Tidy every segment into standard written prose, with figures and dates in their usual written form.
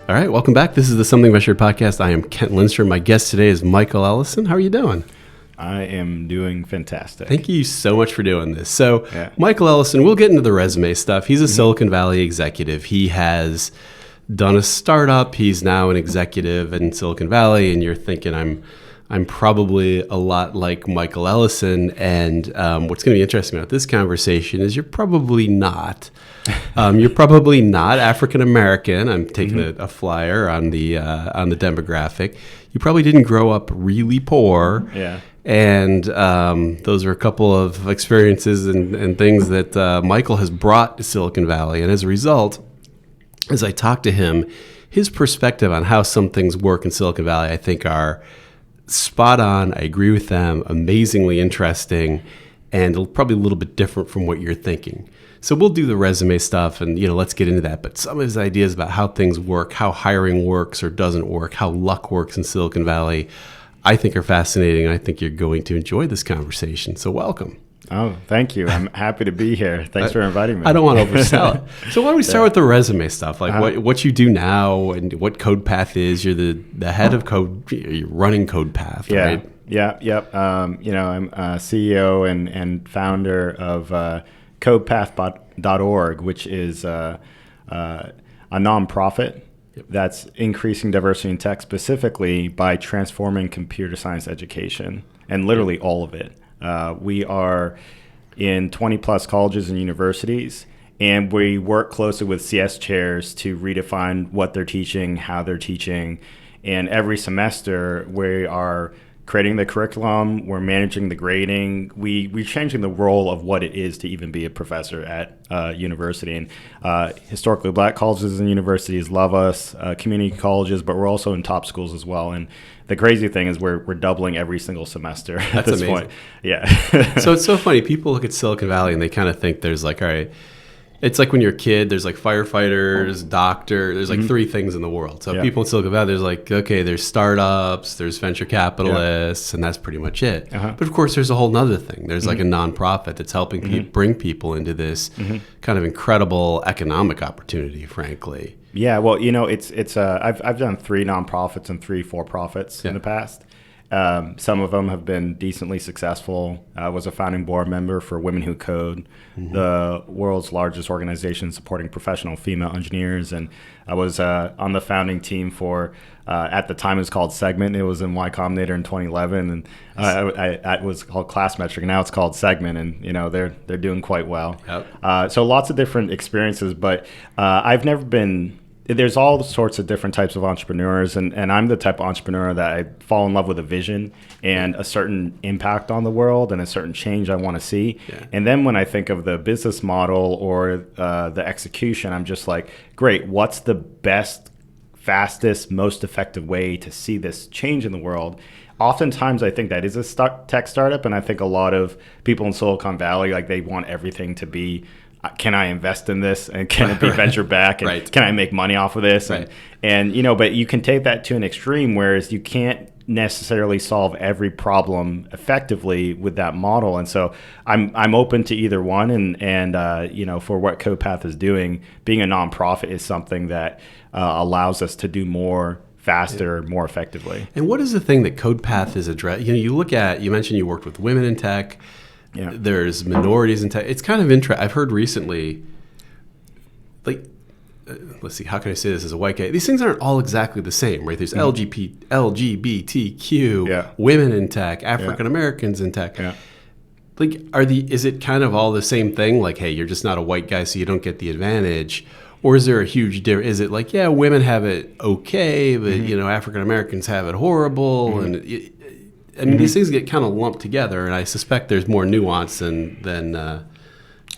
All right, welcome back. This is the Something Measured podcast. I am Kent Lindstrom. My guest today is Michael Ellison. How are you doing? I am doing fantastic. Thank you so much for doing this. So, Michael Ellison, we'll get into the resume stuff. He's a Silicon Valley executive. He has done a startup. He's now an executive in Silicon Valley, and you're thinking, I'm probably a lot like Michael Ellison. And what's going to be interesting about this conversation is you're probably not. You're probably not African American. I'm taking a flyer on the demographic. You probably didn't grow up really poor. Yeah. And those are a couple of experiences and things that Michael has brought to Silicon Valley. And as a result, as I talk to him, his perspective on how some things work in Silicon Valley, I think, are spot on. I agree with them. Amazingly interesting, and probably a little bit different from what you're thinking. So we'll do the resume stuff, and let's get into that. But some of his ideas about how things work, how hiring works or doesn't work, how luck works in Silicon Valley, I think are fascinating, and I think you're going to enjoy this conversation. So welcome. Oh, thank you. I'm happy to be here. Thanks for inviting me. I don't want to oversell it. So why don't we start with the resume stuff, like what you do now and what Codepath is. You're the head of Code. You're running Codepath, right? Yep. I'm a CEO and founder of Codepath.org, which is a nonprofit that's increasing diversity in tech, specifically by transforming computer science education, and literally all of it. We are in 20 plus colleges and universities, and we work closely with CS chairs to redefine what they're teaching, how they're teaching. And every semester we are creating the curriculum, we're managing the grading, we're changing the role of what it is to even be a professor at university. And historically black colleges and universities love us, community colleges, but we're also in top schools as well. And the crazy thing is we're doubling every single semester at this point. Yeah. So it's so funny. People look at Silicon Valley and they kind of think there's like, all right, it's like when you're a kid, there's like firefighters, doctor, there's like three things in the world. So people in Silicon Valley, there's like, okay, there's startups, there's venture capitalists, and that's pretty much it. But of course, there's a whole nother thing. There's like a nonprofit that's helping bring people into this kind of incredible economic opportunity, frankly. Yeah, well, it's I've done 3 nonprofits and 3 for-profits in the past. Some of them have been decently successful. I was a founding board member for Women Who Code, the world's largest organization supporting professional female engineers. And I was on the founding team for, at the time it was called Segment. It was in Y Combinator in 2011. And it was called Classmetric, and now it's called Segment. And, they're doing quite well. So lots of different experiences, but I've never been... There's all sorts of different types of entrepreneurs, and I'm the type of entrepreneur that I fall in love with a vision and a certain impact on the world and a certain change I want to see. And then when I think of the business model or the execution, I'm just like, great, what's the best, fastest, most effective way to see this change in the world? Oftentimes, I think that is a tech startup, and I think a lot of people in Silicon Valley, like, they want everything to be, can I invest in this, and can it be venture back, and can I make money off of this? And but you can take that to an extreme, whereas you can't necessarily solve every problem effectively with that model. And so I'm open to either one, and for what Codepath is doing, being a nonprofit is something that allows us to do more faster, more effectively. And what is the thing that Codepath is addressing? You mentioned you worked with women in tech. There's minorities in tech. It's kind of interesting. I've heard recently, like, let's see, how can I say this as a white guy? These things aren't all exactly the same, right? There's LGBTQ, women in tech, African Americans in tech. Like, is it kind of all the same thing? Like, hey, you're just not a white guy, so you don't get the advantage. Or is there a huge difference? Is it like, women have it okay, but African Americans have it horrible, and these things get kind of lumped together, and I suspect there's more nuance than it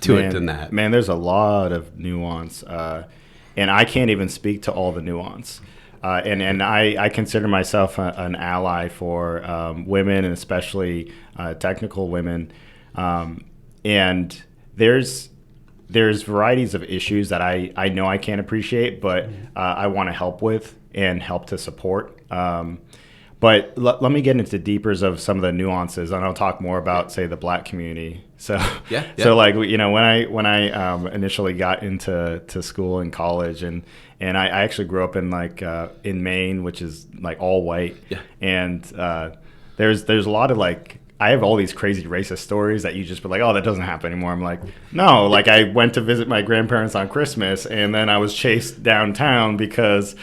than that. Man, there's a lot of nuance, and I can't even speak to all the nuance. And I consider myself an ally for women, and especially technical women. And there's varieties of issues that I know I can't appreciate, but I want to help with and help to support. But let me get into deepers of some of the nuances, and I'll talk more about, say, the Black community. So, so like, you know, when I initially got into school and college, and I actually grew up in like in Maine, which is like all white, and there's a lot of like, I have all these crazy racist stories that you just be like, oh, that doesn't happen anymore. I'm like, no, like I went to visit my grandparents on Christmas, and then I was chased downtown because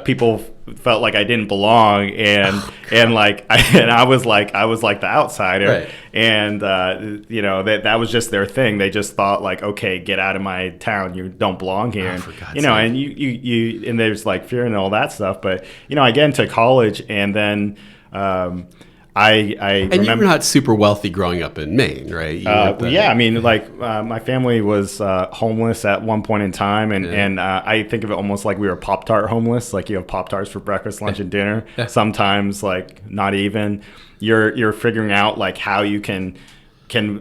people felt like I didn't belong, and I was like the outsider, right. And you know, that was just their thing. They just thought like, okay, get out of my town, you don't belong here, and, you know, and you and there's like fear and all that stuff. But you know, I get into college, and then I remember, you were not super wealthy growing up in Maine, right? I mean, like my family was homeless at one point in time, and I think of it almost like we were Pop-Tart homeless. Like you have Pop-Tarts for breakfast, lunch, and dinner. Sometimes like not even. You're figuring out like how you can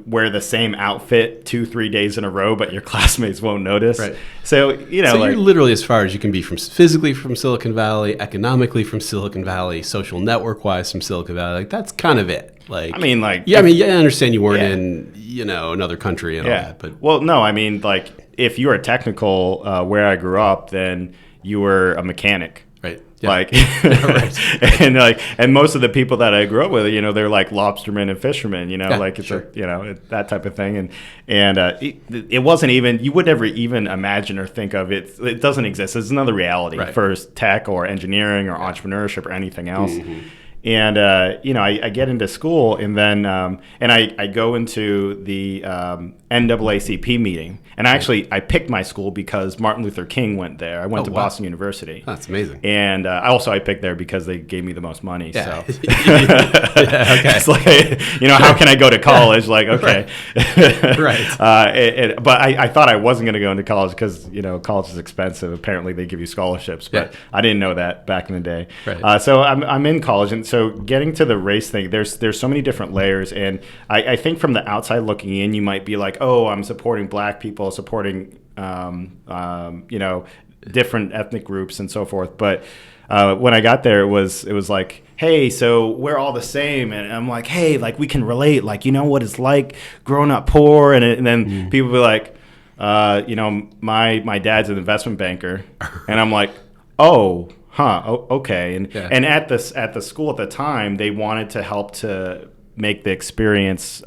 wear the same outfit 2-3 days in a row, but your classmates won't notice. Right. So, you know, so you're literally as far as you can be physically from Silicon Valley, economically from Silicon Valley, social network wise from Silicon Valley. Like that's kind of it. Like, I mean, like, I understand you weren't in, you know, another country and all that, but well, no, I mean, like if you were technical, where I grew up, then you were a mechanic. Right. Yeah. Like, and like, and most of the people that I grew up with, you know, they're like lobstermen and fishermen, you know, like it's you know, that type of thing. And it wasn't even, you would never even imagine or think of it. It doesn't exist. It's another reality for tech or engineering or entrepreneurship or anything else. Mm-hmm. And, you know, I get into school, and then and I go into the NAACP meeting. And I picked my school because Martin Luther King went there. I went to Boston University. That's amazing. And I picked there because they gave me the most money. Yeah. So okay. It's like, you know, how can I go to college? Like, okay. Right. But I thought I wasn't going to go into college because, you know, college is expensive. Apparently they give you scholarships, but I didn't know that back in the day. Right. So I'm in college, and so getting to the race thing, there's so many different layers, and I think from the outside looking in, you might be like, oh, I'm supporting Black people, supporting you know, different ethnic groups and so forth. But when I got there, it was like, hey, so we're all the same, and I'm like, hey, like we can relate, like, you know what it's like growing up poor, and then people be like, you know, my dad's an investment banker, and I'm like, oh. Okay. And at the school at the time, they wanted to help to make the experience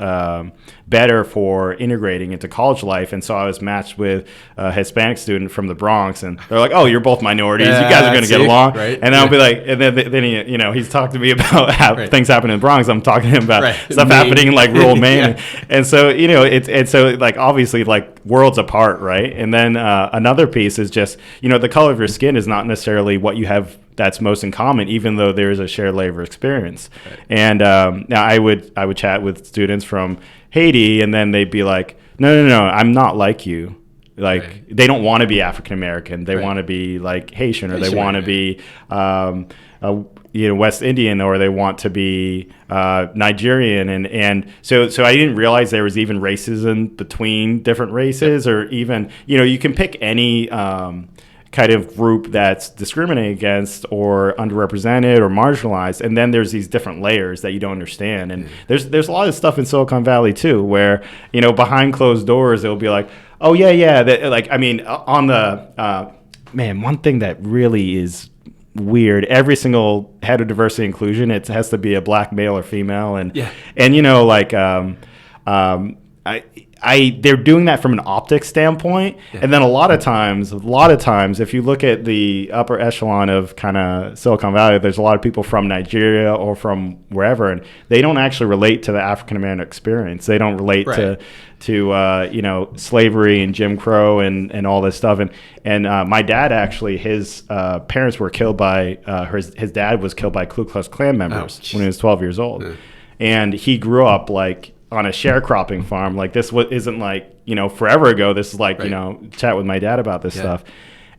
better for integrating into college life. And so I was matched with a Hispanic student from the Bronx, and they're like, oh, you're both minorities. You guys are going to get along. Right. And I'll be like, and then he, you know, he's talking to me about how things happen in the Bronx. I'm talking to him about stuff happening in like rural Maine. And so, you know, it's so like obviously like worlds apart. Right. And then another piece is just, you know, the color of your skin is not necessarily what you have that's most in common, even though there is a shared labor experience. Right. And now I would chat with students from Haiti, and then they'd be like, no, I'm not like you. Like they don't want to be African American. They want to be like Haitian, or they want to be you know, West Indian, or they want to be Nigerian, and so I didn't realize there was even racism between different races, or even, you know, you can pick any kind of group that's discriminated against or underrepresented or marginalized, and then there's these different layers that you don't understand. And there's a lot of stuff in Silicon Valley too, where, you know, behind closed doors it'll be like, oh yeah, that, like, I mean, on the man, one thing that really is weird, every single head of diversity inclusion, it has to be a Black male or female, and you know, like they're doing that from an optics standpoint. And then a lot of times, if you look at the upper echelon of kind of Silicon Valley, there's a lot of people from Nigeria or from wherever, and they don't actually relate to the African American experience. They don't relate to you know, slavery and Jim Crow and all this stuff. And my dad actually, his parents were killed by his dad was killed by Ku Klux Klan members when he was 12 years old, and he grew up like on a sharecropping farm. Like this isn't like, you know, forever ago. This is like, you know, chat with my dad about this stuff.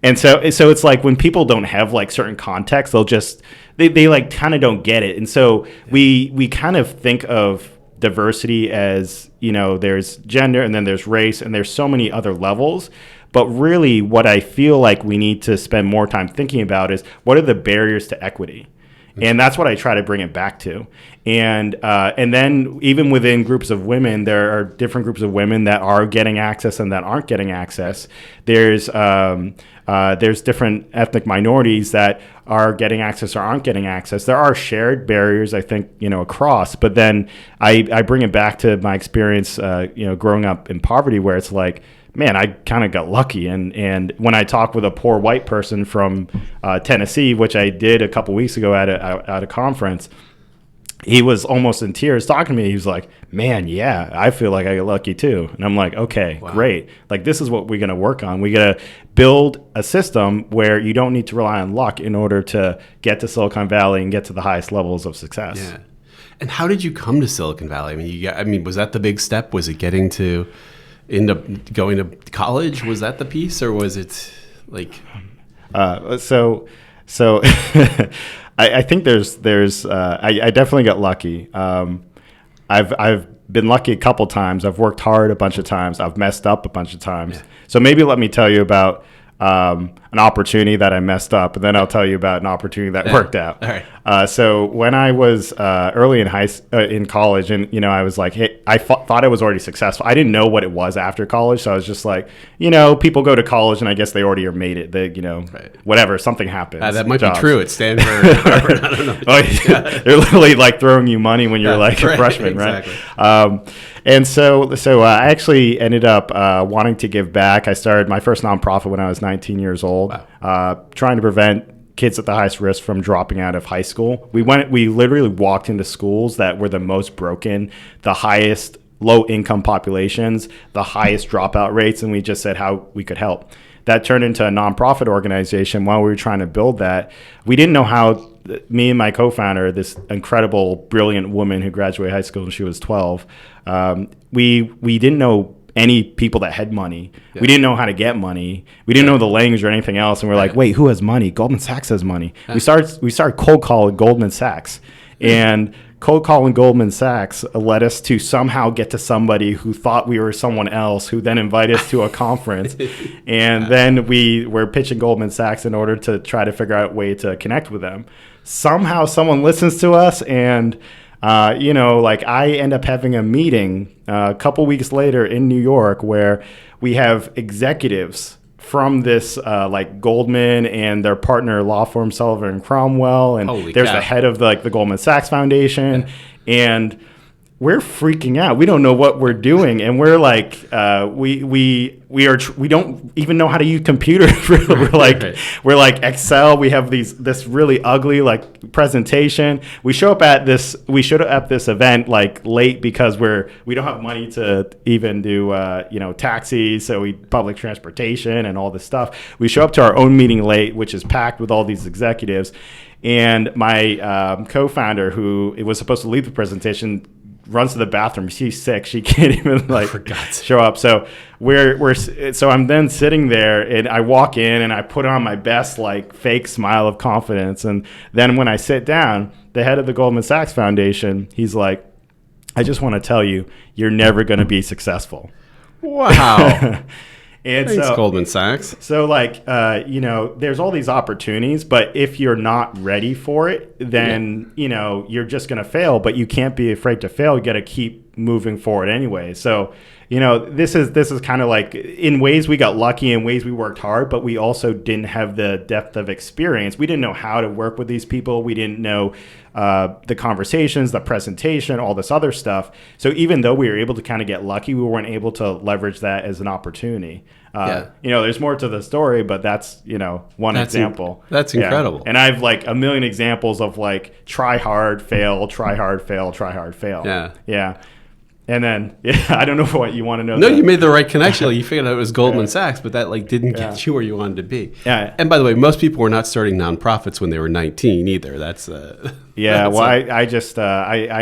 And so it's like when people don't have like certain context, they'll just, they like kind of don't get it. And so we kind of think of diversity as, you know, there's gender, and then there's race, and there's so many other levels. But really what I feel like we need to spend more time thinking about is, what are the barriers to equity? And that's what I try to bring it back to. And then even within groups of women, there are different groups of women that are getting access and that aren't getting access. There's different ethnic minorities that are getting access or aren't getting access. There are shared barriers, I think, across. But then I bring it back to my experience, growing up in poverty, where it's like, man, I kind of got lucky. And when I talk with a poor white person from Tennessee, which I did a couple weeks ago at a conference, he was almost in tears talking to me. He was like, man, yeah, I feel like I got lucky too. And I'm like, okay, wow, great. Like, this is what we're going to work on. We got to build a system where you don't need to rely on luck in order to get to Silicon Valley and get to the highest levels of success. Yeah. And how did you come to Silicon Valley? I mean, was that the big step? Was it getting to end up going to college? Was that the piece, or was it like? So I think I definitely got lucky. I've been lucky a couple times. I've worked hard a bunch of times. I've messed up a bunch of times. Yeah. So maybe let me tell you about an opportunity that I messed up, and then I'll tell you about an opportunity that worked out. All right. So when I was early in college, and I was like, hey, I thought I was already successful. I didn't know what it was after college, so I was just like, people go to college, and I guess they already made it. They, right, whatever, something happens. That might be true at Stanford. Harvard, I don't know. Oh, yeah. They're literally like throwing you money when you're like a freshman, exactly, right? And so I actually ended up wanting to give back. I started my first nonprofit when I was 19 years old, trying to prevent kids at the highest risk from dropping out of high school. We literally walked into schools that were the most broken, the highest low income populations, the highest dropout rates, and we just said how we could help. That turned into a nonprofit organization. While we were trying to build that, we didn't know how. Me and my co-founder, this incredible, brilliant woman who graduated high school when she was 12, we didn't know any people that had money. Yeah. We didn't know how to get money. We didn't know the language or anything else. And we're like, wait, who has money? Goldman Sachs has money. We started cold calling Goldman Sachs. And cold calling Goldman Sachs led us to somehow get to somebody who thought we were someone else, who then invited us to a conference. And then we were pitching Goldman Sachs in order to try to figure out a way to connect with them. Somehow someone listens to us, and I end up having a meeting a couple weeks later in New York where we have executives from this Goldman and their partner law firm Sullivan & Cromwell, and there's the head of the Goldman Sachs Foundation, and we're freaking out. We don't know what we're doing, and we're like, we don't even know how to use computers. we're like Excel. We have this really ugly presentation. We show up at this event late because we don't have money to even do taxis, so we public transportation and all this stuff. We show up to our own meeting late, which is packed with all these executives, and my co-founder, who was supposed to lead the presentation, runs to the bathroom. She's sick. She can't even show up. So so I'm then sitting there, and I walk in and I put on my best fake smile of confidence. And then when I sit down, the head of the Goldman Sachs Foundation, he's like, I just want to tell you, you're never going to be successful. Wow. And thanks, Goldman Sachs. So there's all these opportunities, but if you're not ready for it, then, you're just going to fail, but you can't be afraid to fail. You got to keep moving forward anyway. So, this is kind of in ways we got lucky, in ways we worked hard, but we also didn't have the depth of experience. We didn't know how to work with these people. We didn't know the conversations, the presentation, all this other stuff. So even though we were able to kind of get lucky, we weren't able to leverage that as an opportunity. There's more to the story, but that's, one example. That's incredible. And I have a million examples of try hard, fail, try hard, fail, try hard, fail. Yeah. Yeah. And then, I don't know what you want to know. No, you made the right connection. You figured out it was Goldman Sachs, but that didn't get you where you wanted to be. Yeah. And by the way, most people were not starting nonprofits when they were 19 either. That's I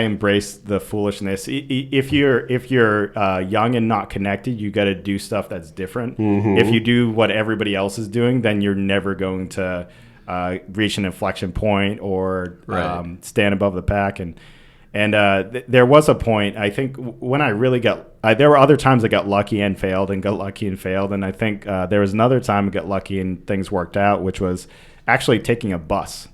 embrace the foolishness. If you're young and not connected, you got to do stuff that's different. Mm-hmm. If you do what everybody else is doing, then you're never going to reach an inflection point or stand above the pack. And there was a point, I think, when I really there were other times I got lucky and failed and got lucky and failed. And I think there was another time I got lucky and things worked out, which was actually taking a bus.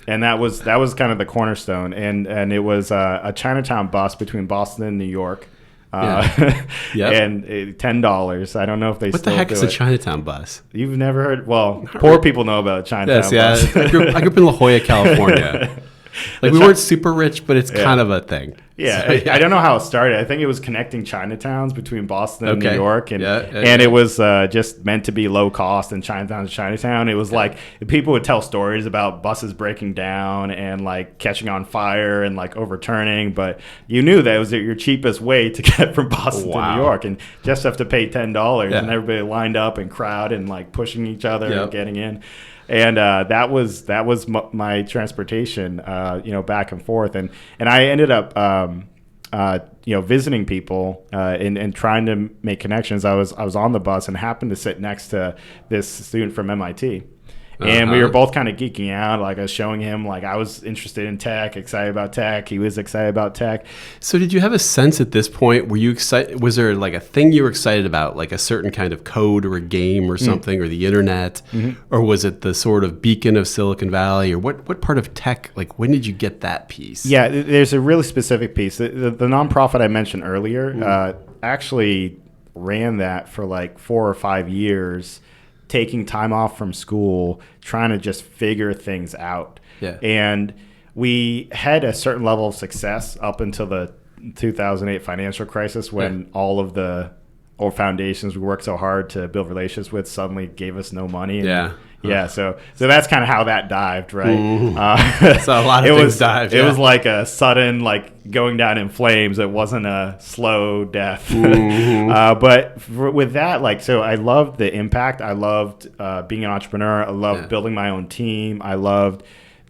And that was kind of the cornerstone. And it was a Chinatown bus between Boston and New York. Yep. And $10. I don't know if they what still the heck do is it. a Chinatown bus? You've never heard? Well, poor people know about a Chinatown Yes, bus. I grew up in La Jolla, California. Like we weren't super rich, but it's kind of a thing. Yeah, So, I don't know how it started. I think it was connecting Chinatowns between Boston and New York, and it was just meant to be low cost. And Chinatown to Chinatown, it was like people would tell stories about buses breaking down and like catching on fire and like overturning, but you knew that it was your cheapest way to get from Boston to New York, and just have to pay $10, and everybody lined up and crowd and like pushing each other and getting in. And that was my transportation, back and forth, and I ended up, visiting people and trying to make connections. I was on the bus and happened to sit next to this student from MIT. And we were both kind of geeking out. Like I was showing him, like I was interested in tech, excited about tech. He was excited about tech. So did you have a sense at this point, were you excited? Was there like a thing you were excited about, like a certain kind of code or a game or something, or the internet? Or was it the sort of beacon of Silicon Valley? Or what part of tech, like when did you get that piece? Yeah, there's a really specific piece. The nonprofit I mentioned earlier actually ran that for like 4 or 5 years, taking time off from school, trying to just figure things out. Yeah. And we had a certain level of success up until the 2008 financial crisis, when all of the old foundations we worked so hard to build relationships with suddenly gave us no money. And so that's kind of how that dived, right? So a lot of things dived. It was like a sudden, like going down in flames. It wasn't a slow death. But with that, like, so I loved the impact. I loved being an entrepreneur. I loved building my own team. I loved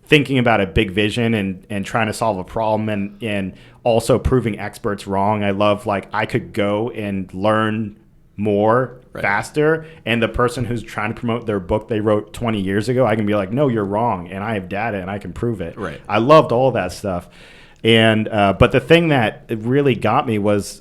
thinking about a big vision and trying to solve a problem and also proving experts wrong. I love, like, I could go and learn more faster, and the person who's trying to promote their book they wrote 20 years ago, I can be like, no, you're wrong, and I have data and I can prove it. I loved all that stuff. And but the thing that really got me was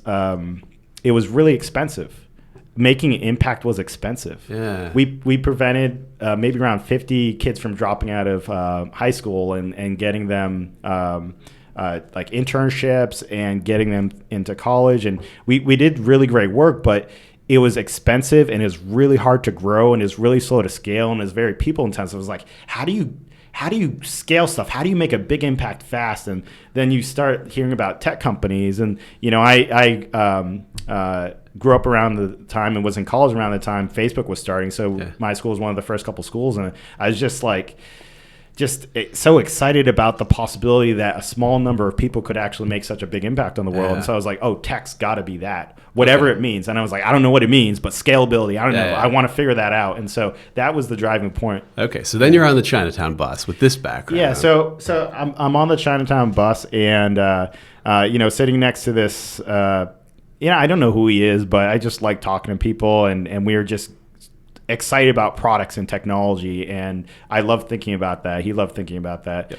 it was really expensive. Making an impact was expensive. We prevented maybe around 50 kids from dropping out of high school and getting them like internships and getting them into college, and we did really great work, but it was expensive and it was really hard to grow and it was really slow to scale and it was very people intensive. It was like, how do you scale stuff? How do you make a big impact fast? And then you start hearing about tech companies. And, I grew up around the time and was in college around the time Facebook was starting. So my school was one of the first couple schools. And I was just so excited about the possibility that a small number of people could actually make such a big impact on the world. And so I was like, oh, tech's got to be that, whatever it means. And I was like, I don't know what it means, but scalability, I don't know. I want to figure that out. And so that was the driving point. Okay, so then you're on the Chinatown bus with this background. Yeah, so I'm on the Chinatown bus and, sitting next to this, I don't know who he is, but I just like talking to people and we were just excited about products and technology, and I loved thinking about that. He loved thinking about that.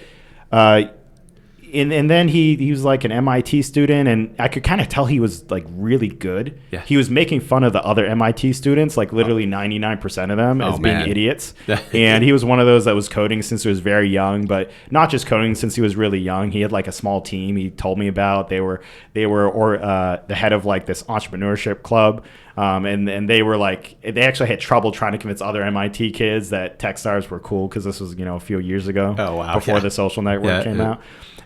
And then he was like an MIT student, and I could kind of tell he was like really good. He was making fun of the other MIT students, like literally 99% of them as being idiots. And he was one of those that was coding since he was very young, but not just coding since he was really young. He had like a small team he told me about. They were the head of like this entrepreneurship club. And they were like, they actually had trouble trying to convince other MIT kids that Techstars were cool, because this was, a few years ago before the social network came out.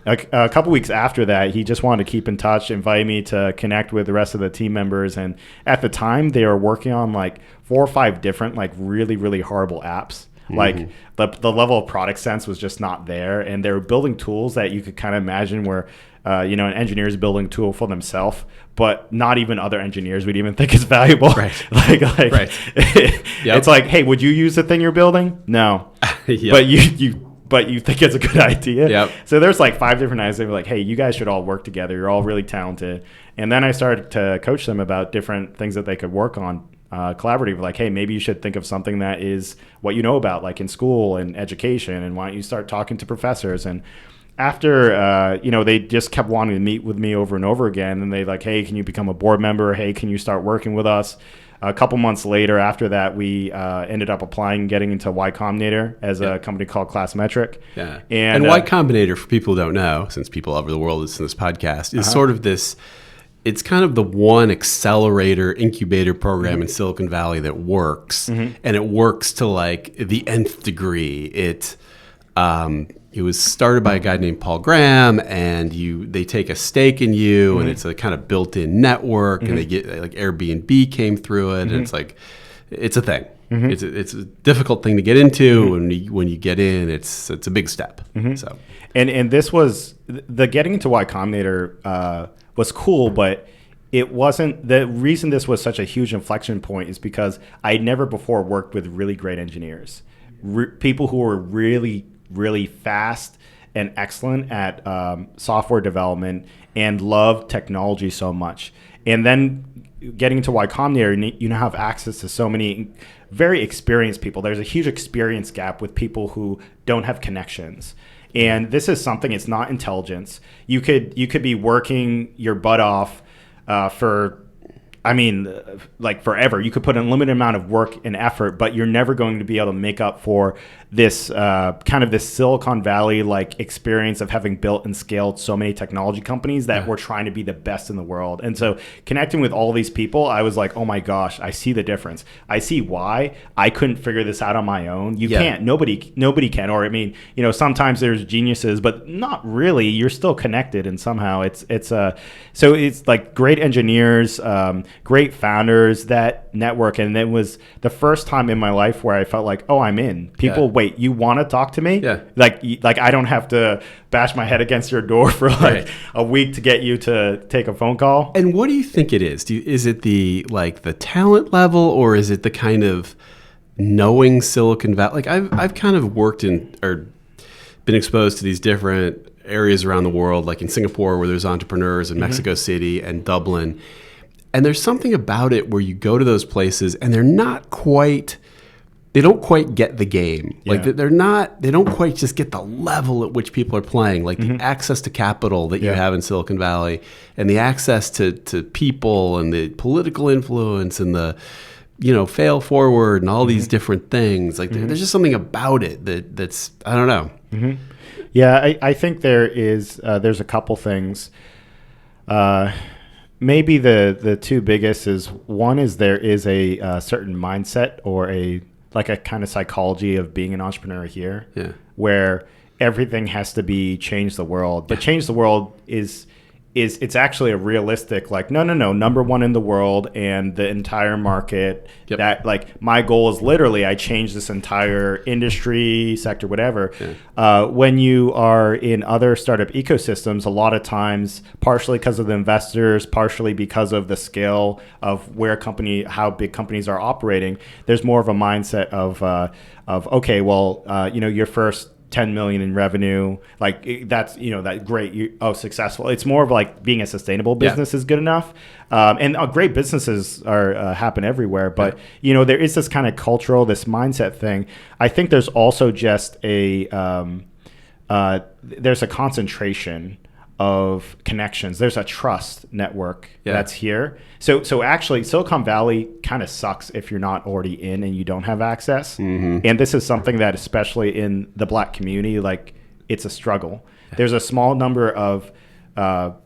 A couple weeks after that, he just wanted to keep in touch, invite me to connect with the rest of the team members. And at the time, they were working on like 4 or 5 different, like really, really horrible apps. Like the level of product sense was just not there. And they were building tools that you could kind of imagine where, an engineer is building a tool for themselves, but not even other engineers would even think it's valuable. It's like, hey, would you use the thing you're building? No. But you think it's a good idea. So there's like 5 different ideas. They were like, hey, you guys should all work together. You're all really talented. And then I started to coach them about different things that they could work on collaboratively. Like, hey, maybe you should think of something that is what you know about, like in school and education. And why don't you start talking to professors? And after, they just kept wanting to meet with me over and over again. And they like, hey, can you become a board member? Hey, can you start working with us? a couple months later after that, we ended up applying and getting into Y Combinator as a company called Classmetric. Yeah. And Y Combinator, for people who don't know, since people all over the world listen to this podcast, is sort of this, it's kind of the one accelerator incubator program in Silicon Valley that works, and it works to like the nth degree. It was started by a guy named Paul Graham, and they take a stake in you, and it's a kind of built-in network, and they get like Airbnb came through it, and it's like it's a thing. It's a difficult thing to get into, and when you get in, it's a big step. So and this was the getting into Y Combinator was cool, but it wasn't. The reason this was such a huge inflection point is because I had never before worked with really great engineers, people who were really fast and excellent at software development and love technology so much. And then getting into Y Combinator, you now have access to so many very experienced people. There's a huge experience gap with people who don't have connections. And this is something, it's not intelligence. You could be working your butt off for, like forever. You could put an unlimited amount of work and effort, but you're never going to be able to make up for this kind of this Silicon Valley like experience of having built and scaled so many technology companies that were trying to be the best in the world. And so connecting with all these people, I was like, oh my gosh, I see the difference. I see why I couldn't figure this out on my own. You can't. Nobody can. Or sometimes there's geniuses, but not really. You're still connected, and somehow so it's like great engineers, great founders, that network. And it was the first time in my life where I felt like, oh, I'm in. People, wait, you want to talk to me? Yeah. Like I don't have to bash my head against your door for a week to get you to take a phone call. And what do you think it is? Is it the talent level, or is it the kind of knowing Silicon Valley? Like I've kind of worked in or been exposed to these different areas around the world, like in Singapore where there's entrepreneurs, in Mexico City and Dublin. And there's something about it where you go to those places and they don't quite get the game. Like they don't quite just get the level at which people are playing, like the access to capital that you have in Silicon Valley, and the access to people, and the political influence, and the fail forward, and all these different things. Like there's just something about it that's I don't know. Yeah, I think there's a couple things. Maybe the two biggest is, one is there is a certain mindset or a kind of psychology of being an entrepreneur here, where everything has to be change the world. But change the world is it's actually a realistic, like, no, number one in the world and the entire market. That like my goal is literally I change this entire industry sector, whatever. When you are in other startup ecosystems, a lot of times, partially because of the investors, partially because of the scale of how big companies are operating, there's more of a mindset of okay, well, your first 10 million in revenue, like that's that great, successful. It's more of like being a sustainable business is good enough, and great businesses are happen everywhere, but there is this kind of cultural, this mindset thing. I think there's also just there's a concentration of connections. There's a trust network that's here. So actually, Silicon Valley kind of sucks if you're not already in and you don't have access. And this is something that, especially in the Black community, like it's a struggle. There's a small number of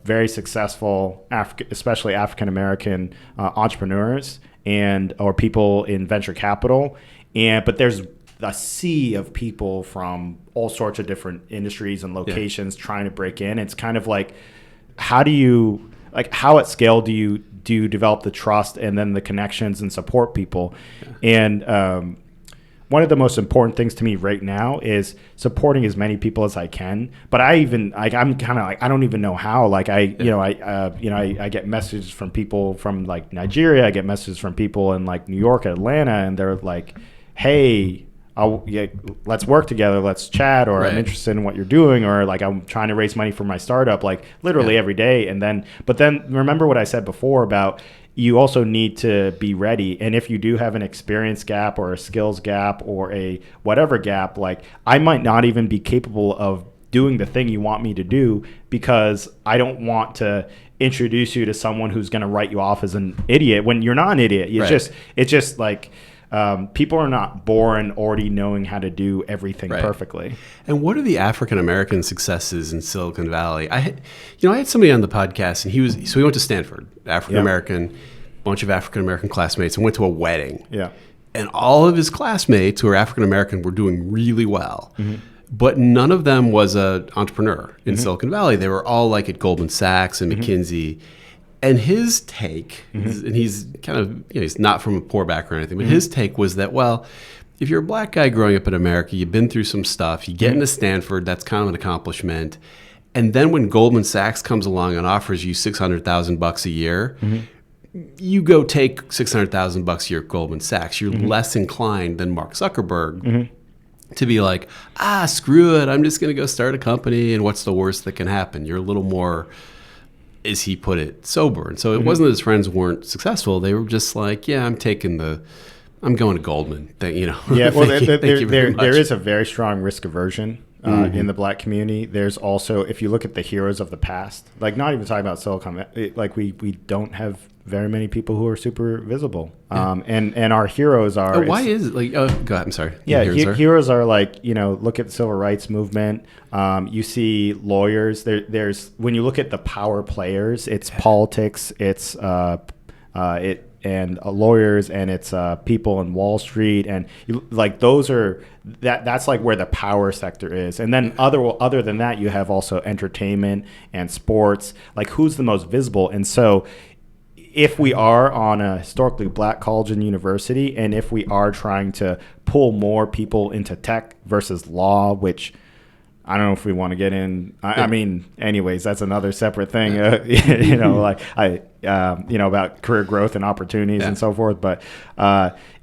very successful, especially African American entrepreneurs or people in venture capital, but there's a sea of people from all sorts of different industries and locations trying to break in. It's kind of like, how at scale do you develop the trust and then the connections and support people? And one of the most important things to me right now is supporting as many people as I can. But I'm kind of like, I don't even know how. Like I get messages from people from like Nigeria. I get messages from people in like New York, Atlanta, and they're like, hey, let's work together, let's chat, or I'm interested in what you're doing, or like I'm trying to raise money for my startup, like literally every day. But then remember what I said before about you also need to be ready. And if you do have an experience gap or a skills gap or a whatever gap, like I might not even be capable of doing the thing you want me to do, because I don't want to introduce you to someone who's going to write you off as an idiot when you're not an idiot. It's just like people are not born already knowing how to do everything perfectly. And what are the African American successes in Silicon Valley? I had somebody on the podcast, and he went to Stanford, African American, bunch of African American classmates, and went to a wedding. Yeah. And all of his classmates who are African American were doing really well. But none of them was an entrepreneur in Silicon Valley. They were all like at Goldman Sachs and McKinsey. And his take, and he's kind of, he's not from a poor background or anything, but his take was that, well, if you're a black guy growing up in America, you've been through some stuff, you get into Stanford, that's kind of an accomplishment. And then when Goldman Sachs comes along and offers you $600,000 a year, you go take $600,000 a year at Goldman Sachs. You're less inclined than Mark Zuckerberg to be like, screw it, I'm just going to go start a company, and what's the worst that can happen? You're a little more, as he put it, sober. And so it wasn't that his friends weren't successful. They were just like, I'm going to Goldman. Yeah, well, there is a very strong risk aversion in the black community. There's also, if you look at the heroes of the past, like not even talking about Silicon, like we don't have very many people who are super visible. And our heroes are... why is it like... go ahead, I'm sorry. Yeah, heroes are like, look at the civil rights movement. You see lawyers. There's when you look at the power players, it's politics, it's lawyers, and it's people in Wall Street, and those are that's like where the power sector is. And then other than that, you have also entertainment and sports. Like, who's the most visible? And so, if we are on a historically black college and university, and if we are trying to pull more people into tech versus law, which I don't know if we want to get in. I mean, anyways, that's another separate thing, about career growth and opportunities and so forth. But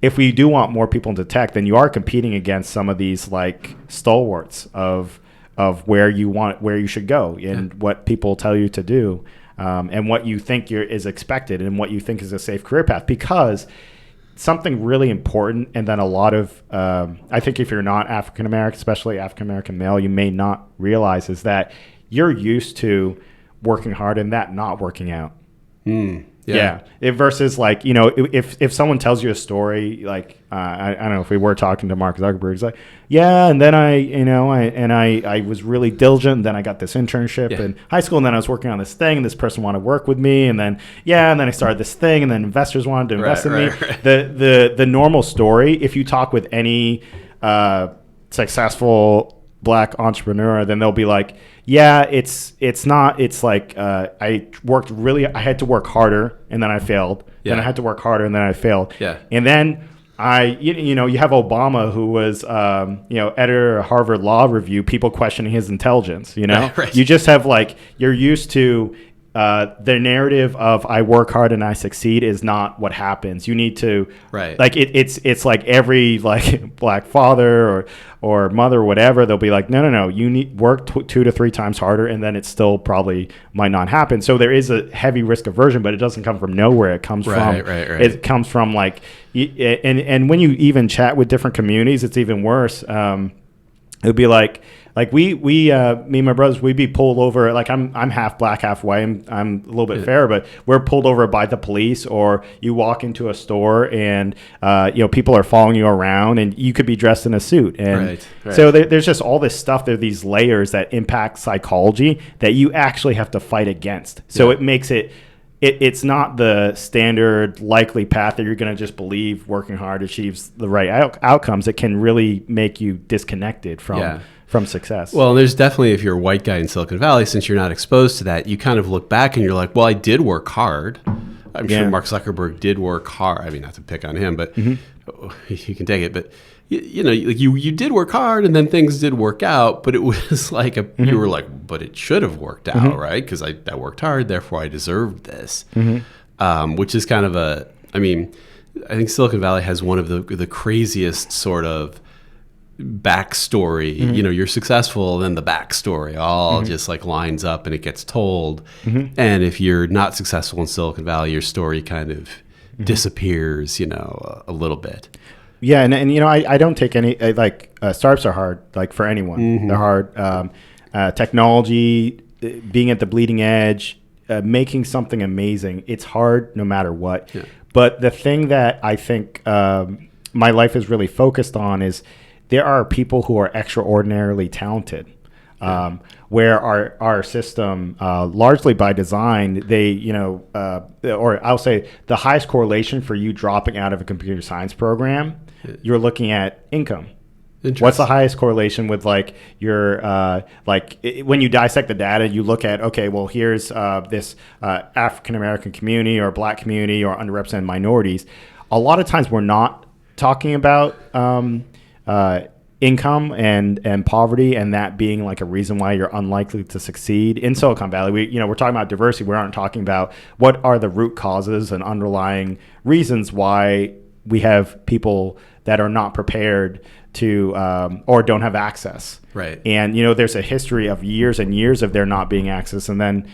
if we do want more people into tech, then you are competing against some of these like stalwarts of where you should go and what people tell you to do. And what you think is expected and what you think is a safe career path, because something really important, and then a lot of, I think if you're not African-American, especially African-American male, you may not realize is that you're used to working hard and that not working out. Versus like, if someone tells you a story, like, I don't know, if we were talking to Mark Zuckerberg, he's like, and then I was really diligent, and then I got this internship in high school, and then I was working on this thing, and this person wanted to work with me, and then I started this thing, and then investors wanted to invest in me. Right. The normal story, if you talk with any successful black entrepreneur, then they'll be like, it's like I had to work harder, and then I failed. Then I had to work harder, and then I failed. And then you have Obama, who was editor of Harvard Law Review, people questioning his intelligence. Right. You just have you're used to the narrative of I work hard and I succeed is not what happens. You need to it's like every black father or mother or whatever, they'll be like, no, you need work 2 to 3 times harder, and then it still probably might not happen. So there is a heavy risk aversion, but it doesn't come from nowhere. It comes from it comes from and when you even chat with different communities, it's even worse. It would be like we me and my brothers, we'd be pulled over. Like I'm half black, half white. I'm a little bit fair, but we're pulled over by the police. Or you walk into a store and people are following you around, and you could be dressed in a suit. And so there's just all this stuff. There are these layers that impact psychology that you actually have to fight against. So it makes it's not the standard likely path that you're going to just believe working hard achieves the right outcomes. It can really make you disconnected from success. Well, there's definitely, if you're a white guy in Silicon Valley, since you're not exposed to that, you kind of look back and you're like, well, I did work hard. I'm sure Mark Zuckerberg did work hard. I mean, not to pick on him, but you can take it. But you did work hard, and then things did work out. But it was like you were like, but it should have worked out, right? Because I worked hard, therefore I deserved this. Which is kind of I think Silicon Valley has one of the craziest sort of backstory. You're successful, then the backstory all just lines up and it gets told. And if you're not successful in Silicon Valley, your story kind of disappears, a little bit. Yeah, and I don't take any startups are hard, for anyone. They're hard. Technology, being at the bleeding edge, making something amazing, it's hard no matter what. Yeah. But the thing that I think my life is really focused on is there are people who are extraordinarily talented. Where our system, largely by design, or I'll say the highest correlation for you dropping out of a computer science program, you're looking at income. What's the highest correlation with like your when you dissect the data, you look at, okay, well, here's this African American community or Black community or underrepresented minorities. A lot of times we're not talking about income and poverty and that being like a reason why you're unlikely to succeed in Silicon Valley. We're talking about diversity. We aren't talking about what are the root causes and underlying reasons why we have people that are not prepared to or don't have access. Right. And there's a history of years and years of there not being access, and then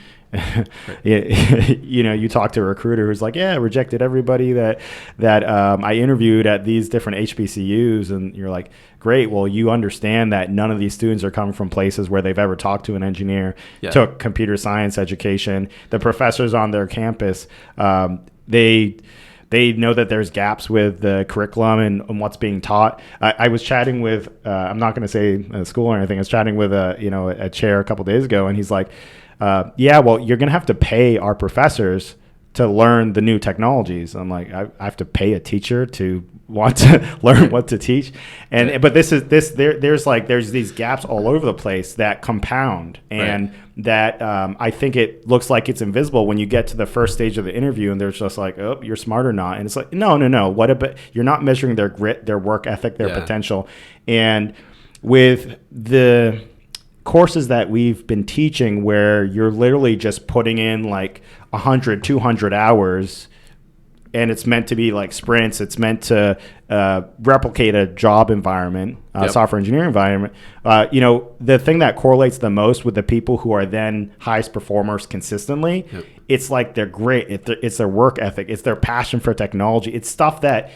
you talk to a recruiter who's like, rejected everybody that I interviewed at these different HBCUs, and you're like, great, well, you understand that none of these students are coming from places where they've ever talked to an engineer, took computer science education. The professors on their campus, they know that there's gaps with the curriculum and what's being taught. I was chatting with, I'm not going to say a school or anything. I was chatting with a chair a couple days ago, and he's like, well, you're going to have to pay our professors to learn the new technologies. I'm like, I have to pay a teacher to want to learn what to teach. But there's these gaps all over the place that compound, and that I think it looks like it's invisible when you get to the first stage of the interview, and there's just like, oh, you're smart or not. And it's like, no. What about, you're not measuring their grit, their work ethic, their potential. And with the courses that we've been teaching, where you're literally just putting in like 100, 200 hours, and it's meant to be like sprints. It's meant to replicate a job environment, software engineering environment. The thing that correlates the most with the people who are then highest performers consistently, it's like their grit, it's their work ethic, it's their passion for technology. It's stuff that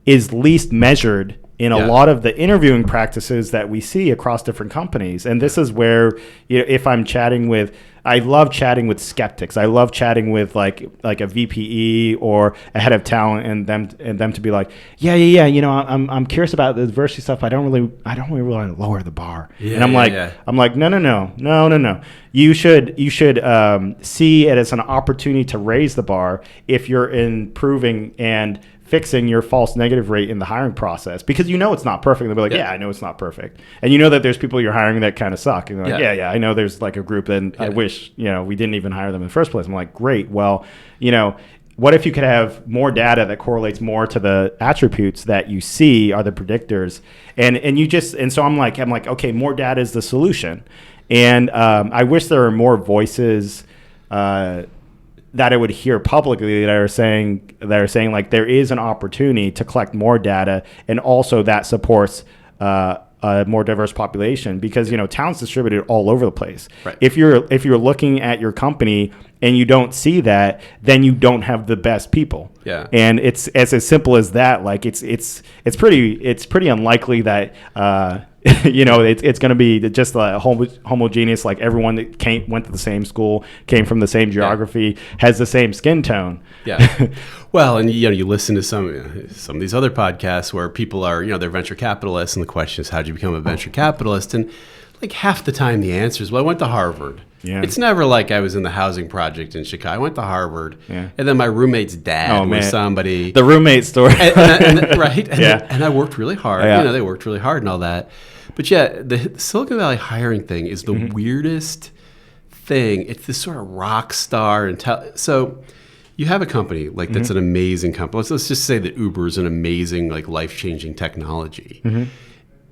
is least measured in a lot of the interviewing practices that we see across different companies. And this is where, if I'm chatting with, I love chatting with skeptics. I love chatting with like a VPE or a head of talent, and them to be like, I'm curious about the diversity stuff. I don't really want to lower the bar. And I'm like, no. You should see it as an opportunity to raise the bar if you're improving and fixing your false negative rate in the hiring process, because it's not perfect. They'll be like, I know it's not perfect. And that there's people you're hiring that kind of suck. And they're like, I know there's like a group, and I wish, we didn't even hire them in the first place. I'm like, great. Well, what if you could have more data that correlates more to the attributes that you see are the predictors? And so I'm like, okay, more data is the solution. And I wish there were more voices that I would hear publicly that are saying like there is an opportunity to collect more data, and also that supports a more diverse population, because talent's distributed all over the place. Right. If you're looking at your company and you don't see that, then you don't have the best people. Yeah. And it's as simple as that. Like it's pretty unlikely that it's going to be just a homogeneous, like everyone that went to the same school, came from the same geography, has the same skin tone. Yeah. Well, and you listen to some of these other podcasts where people are, they're venture capitalists, and the question is, how do you become a venture capitalist? And like half the time the answer is, well, I went to Harvard. Yeah. It's never like I was in the housing project in Chicago. I went to Harvard, and then my roommate's dad was somebody. The roommate story. Right? And I worked really hard. Yeah. They worked really hard and all that. But the Silicon Valley hiring thing is the weirdest thing. It's this sort of rock star. So you have a company like that's an amazing company. Let's just say that Uber is an amazing, like life-changing technology.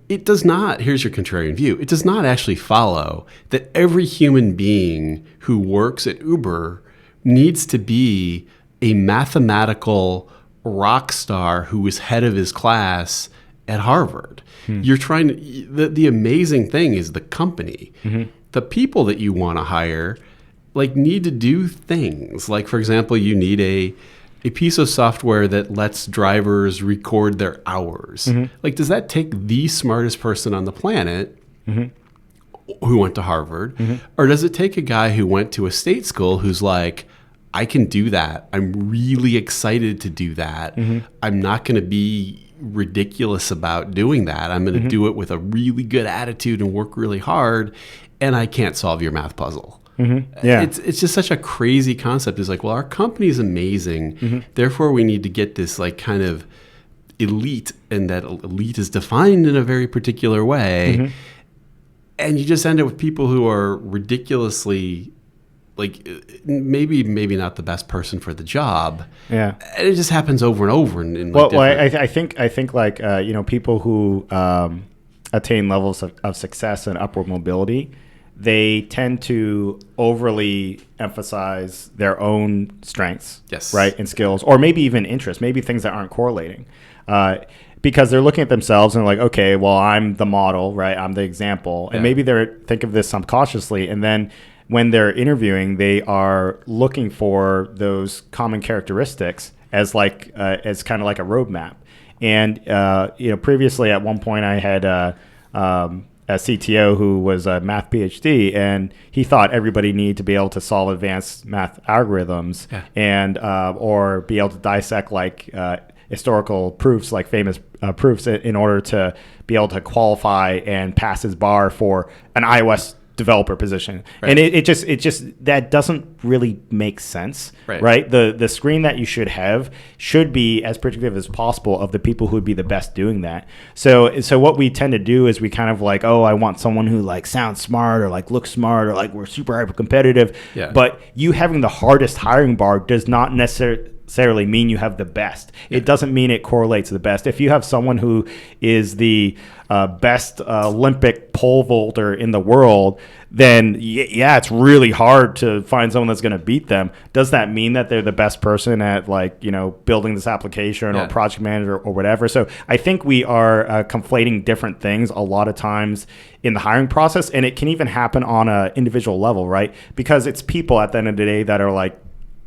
It does not, here's your contrarian view, it does not actually follow that every human being who works at Uber needs to be a mathematical rock star who was head of his class at Harvard. You're trying to, the amazing thing is the company. The people that you want to hire need to do things. Like, for example, you need a piece of software that lets drivers record their hours. Does that take the smartest person on the planet? who went to Harvard, or does it take a guy who went to a state school who's like, I can do that. I'm really excited to do that. I'm not going to be ridiculous about doing that. I'm going to do it with a really good attitude and work really hard, and I can't solve your math puzzle. Yeah. It's just such a crazy concept. It's like, well, our company is amazing. Therefore, we need to get this like kind of elite, and that elite is defined in a very particular way. And you just end up with people who are ridiculously like maybe not the best person for the job. Yeah. And it just happens over and over. I think like, people who attain levels of success and upward mobility, they tend to overly emphasize their own strengths, right, and skills, or maybe even interests, maybe things that aren't correlating, because they're looking at themselves and like, okay, well, I'm the model, right? I'm the example, and maybe they're think of this subconsciously, and then when they're interviewing, they are looking for those common characteristics as like as kind of like a roadmap. And previously at one point I had a CTO who was a math PhD, and he thought everybody needed to be able to solve advanced math algorithms and or be able to dissect like historical proofs, like famous proofs, in order to be able to qualify and pass his bar for an iOS developer position. And it just that doesn't really make sense, right? The screen that you should have should be as predictive as possible of the people who would be the best doing that. So what we tend to do is we kind of like, oh, I want someone who like sounds smart or like looks smart or like we're super hyper competitive. But you having the hardest hiring bar does not necessarily mean you have the best. It doesn't mean it correlates to the best. If you have someone who is the best Olympic pole vaulter in the world, then it's really hard to find someone that's going to beat them. Does that mean that they're the best person at like, building this application or project manager or whatever? So I think we are conflating different things a lot of times in the hiring process, and it can even happen on an individual level, right? Because it's people at the end of the day that are like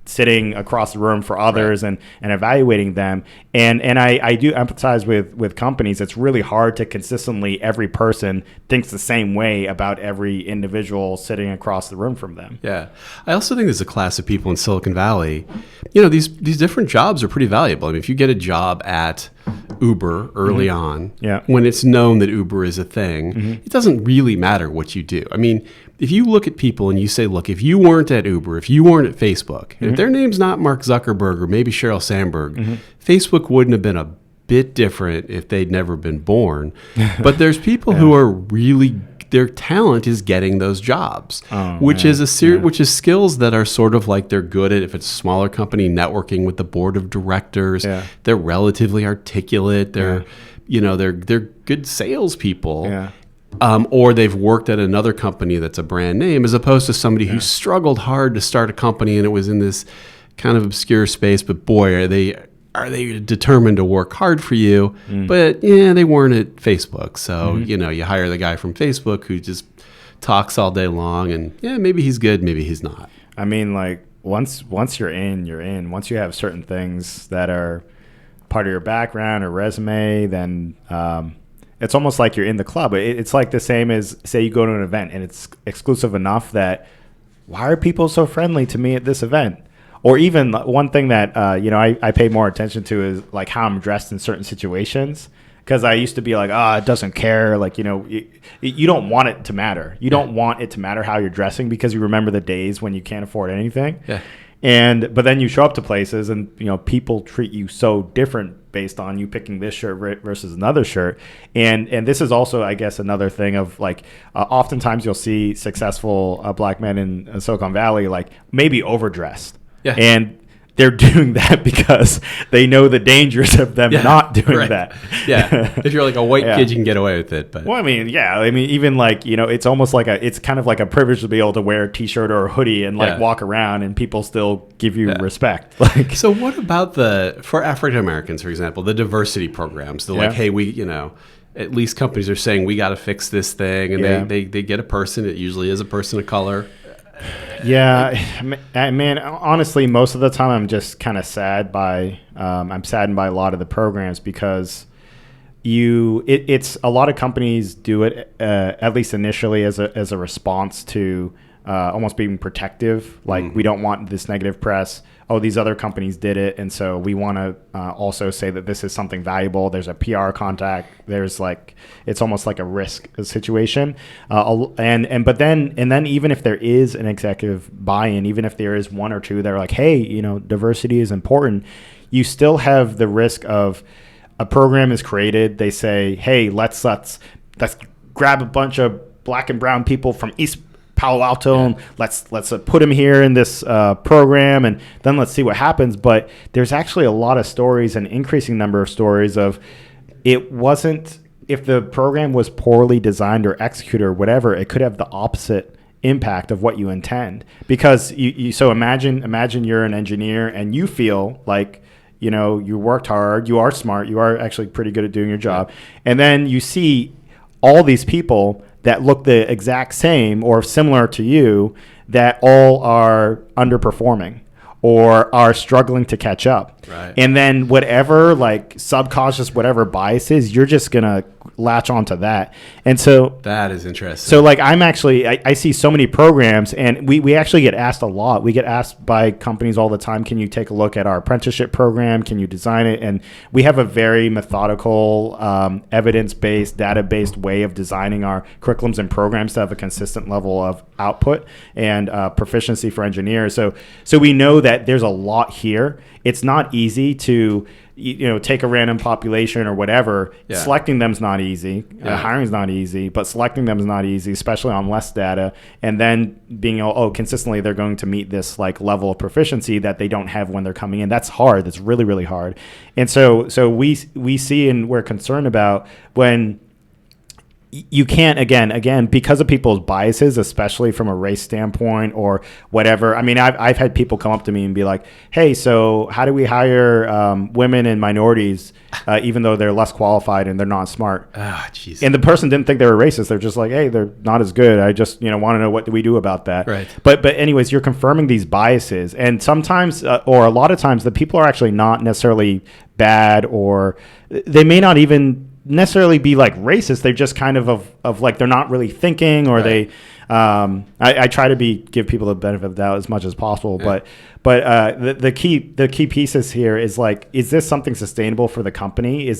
sitting across the room for others and evaluating them. And I do empathize with companies. It's really hard to consistently, every person thinks the same way about every individual sitting across the room from them. Yeah. I also think there's a class of people in Silicon Valley, these different jobs are pretty valuable. I mean, if you get a job at Uber early on, when it's known that Uber is a thing, it doesn't really matter what you do. I mean, if you look at people and you say, look, if you weren't at Uber, if you weren't at Facebook, if their name's not Mark Zuckerberg or maybe Sheryl Sandberg, Facebook wouldn't have been a bit different if they'd never been born. But there's people who are really, their talent is getting those jobs, which is skills that are sort of like they're good at, if it's a smaller company, networking with the board of directors. They're relatively articulate. They're they're good salespeople. Or they've worked at another company that's a brand name, as opposed to somebody who struggled hard to start a company and it was in this kind of obscure space. But boy, are they determined to work hard for you? But they weren't at Facebook, so you hire the guy from Facebook who just talks all day long, and maybe he's good, maybe he's not. I mean, like once you're in, you're in. Once you have certain things that are part of your background or resume, then it's almost like you're in the club. It's like the same as, say, you go to an event and it's exclusive enough that, why are people so friendly to me at this event? Or even one thing that, I pay more attention to is like how I'm dressed in certain situations. Because I used to be like, it doesn't care. Like, you don't want it to matter. You don't want it to matter how you're dressing, because you remember the days when you can't afford anything. But then you show up to places and, people treat you so different based on you picking this shirt versus another shirt. And this is also, I guess, another thing of like, oftentimes you'll see successful black men in Silicon Valley, like maybe overdressed. And they're doing that because they know the dangers of them not doing that. If you're like a white kid, you can get away with it. But well, I mean, even like, it's almost like it's kind of like a privilege to be able to wear a t-shirt or a hoodie and like walk around and people still give you respect. Like, so what about for African Americans, for example, the diversity programs? They're like, hey, we, at least companies are saying we got to fix this thing, and they get a person. It usually is a person of color. Man, honestly, most of the time I'm just kind of sad by I'm saddened by a lot of the programs, because it's a lot of companies do it at least initially as a response to almost being protective. Like we don't want this negative press. Oh, these other companies did it, and so we want to also say that this is something valuable. There's a PR contact. There's like it's almost like a risk situation. But then even if there is an executive buy-in, even if there is one or two that are like, hey, diversity is important, you still have the risk of a program is created. They say, hey, let's grab a bunch of black and brown people from East Palo Alto, and let's put them here in this program, and then let's see what happens. But there's actually a lot of stories, an increasing number of stories of it wasn't, if the program was poorly designed or executed or whatever, it could have the opposite impact of what you intend. Because so imagine you're an engineer and you feel like you worked hard, you are smart, you are actually pretty good at doing your job, and then you see all these people that look the exact same or similar to you that all are underperforming or are struggling to catch up. Right. And then whatever like subconscious, whatever bias is, you're just going to latch onto that. And so that is interesting. So like I see so many programs, and we actually get asked a lot. We get asked by companies all the time, can you take a look at our apprenticeship program? Can you design it? And we have a very methodical, evidence-based, data-based way of designing our curriculums and programs to have a consistent level of output and proficiency for engineers. So we know that there's a lot here. It's not easy to take a random population or whatever. Selecting them is not easy. Hiring is not easy, but selecting them is not easy, especially on less data. And then being consistently they're going to meet this like level of proficiency that they don't have when they're coming in. That's hard. That's really, really hard. And so we see and we're concerned about when you can't, again, because of people's biases, especially from a race standpoint or whatever. I mean, I've had people come up to me and be like, hey, so how do we hire women and minorities even though they're less qualified and they're not smart? Jeez. And the person didn't think they were racist. They're just like, hey, they're not as good. I just want to know, what do we do about that? Right. But anyways, you're confirming these biases. And sometimes or a lot of times the people are actually not necessarily bad, or they may not even necessarily be like racist. They're just kind of like they're not really thinking, or right. I try to give people the benefit of the doubt as much as possible. Yeah. But the key pieces here is like, is this something sustainable for the company?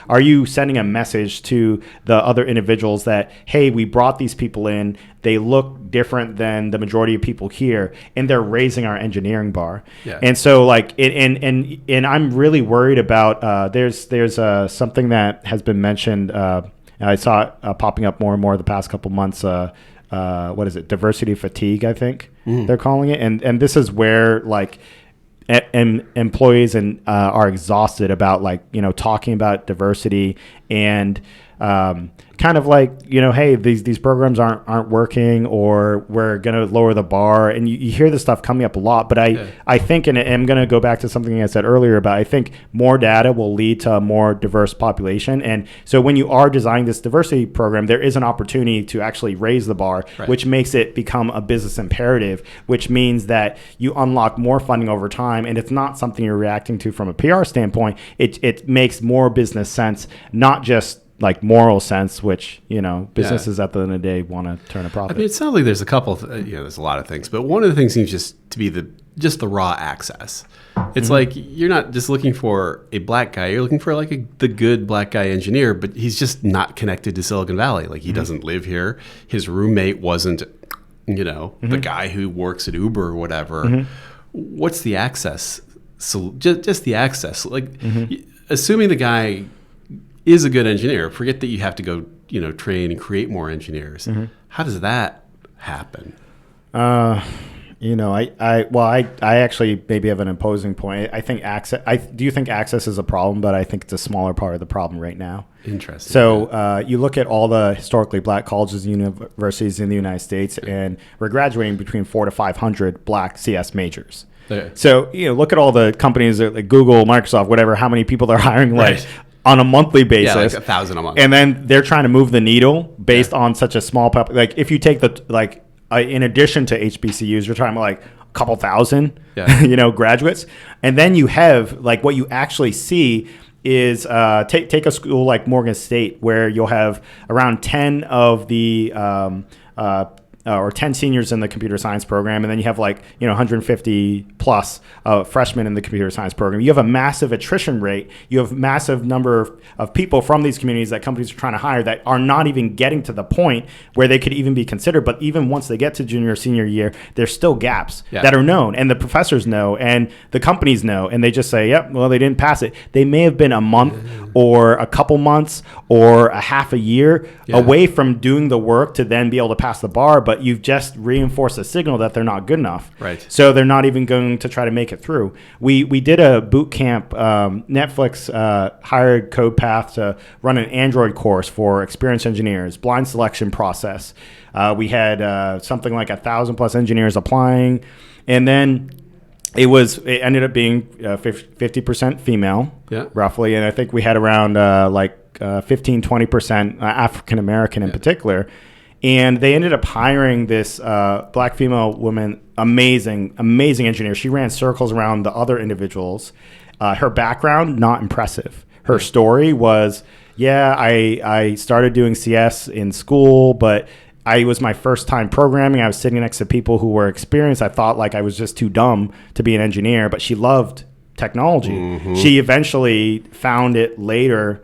Are you sending a message to the other individuals that, hey, we brought these people in, they look different than the majority of people here, and they're raising our engineering bar. Yeah. And so like and I'm really worried about there's something that has been mentioned. I saw it popping up more and more the past couple months. What is it? Diversity fatigue, I think they're calling it. And this is where like employees are exhausted about like, talking about diversity and kind of like, hey, these programs aren't working, or we're going to lower the bar. And you hear this stuff coming up a lot. But I think, and I'm going to go back to something I said earlier about, I think more data will lead to a more diverse population. And so when you are designing this diversity program, there is an opportunity to actually raise the bar, right, which makes it become a business imperative, which means that you unlock more funding over time. And it's not something you're reacting to from a PR standpoint. It makes more business sense, not just like moral sense, which businesses at the end of the day want to turn a profit. I mean, it sounds like there's a couple there's a lot of things, but one of the things seems just to be the raw access. It's like you're not just looking for a black guy, you're looking for like the good black guy engineer, but he's just not connected to Silicon Valley. Like he doesn't live here, his roommate wasn't the guy who works at Uber or whatever. What's the access? So just the access, like assuming the guy is a good engineer, forget that you have to go, train and create more engineers. How does that happen? I actually maybe have an opposing point. I think access. I do think access is a problem, but I think it's a smaller part of the problem right now. Interesting. So you look at all the historically black colleges and universities in the United States, and we're graduating between 400 to 500 black CS majors. Yeah. So look at all the companies like Google, Microsoft, whatever. How many people they're hiring? Right. On a monthly basis. Yeah, like 1,000 a month. And then they're trying to move the needle based on such a small like if you take in addition to HBCUs, you're talking about like a couple thousand, graduates. And then you have like what you actually see is take a school like Morgan State, where you'll have around 10 of the or 10 seniors in the computer science program, and then you have 150 plus freshmen in the computer science program. You have a massive attrition rate. You have massive number of people from these communities that companies are trying to hire that are not even getting to the point where they could even be considered. But even once they get to junior or senior year, there's still gaps that are known, and the professors know, and the companies know, and they just say, yep, well, they didn't pass it. They may have been a month or a couple months or a half a year away from doing the work to then be able to pass the bar, but you've just reinforced a signal that they're not good enough. Right. So they're not even going to try to make it through. We did a boot camp. Netflix hired Codepath to run an Android course for experienced engineers, blind selection process. We had something like 1,000 plus engineers applying, and then it ended up being 50% female, roughly, and I think we had around 15-20% African American in particular. And they ended up hiring this black female woman, amazing engineer. She ran circles around the other individuals. Her background, not impressive. Her story was, I started doing CS in school, but it was my first time programming. I was sitting next to people who were experienced. I thought I was just too dumb to be an engineer, but she loved technology. Mm-hmm. She eventually found it later,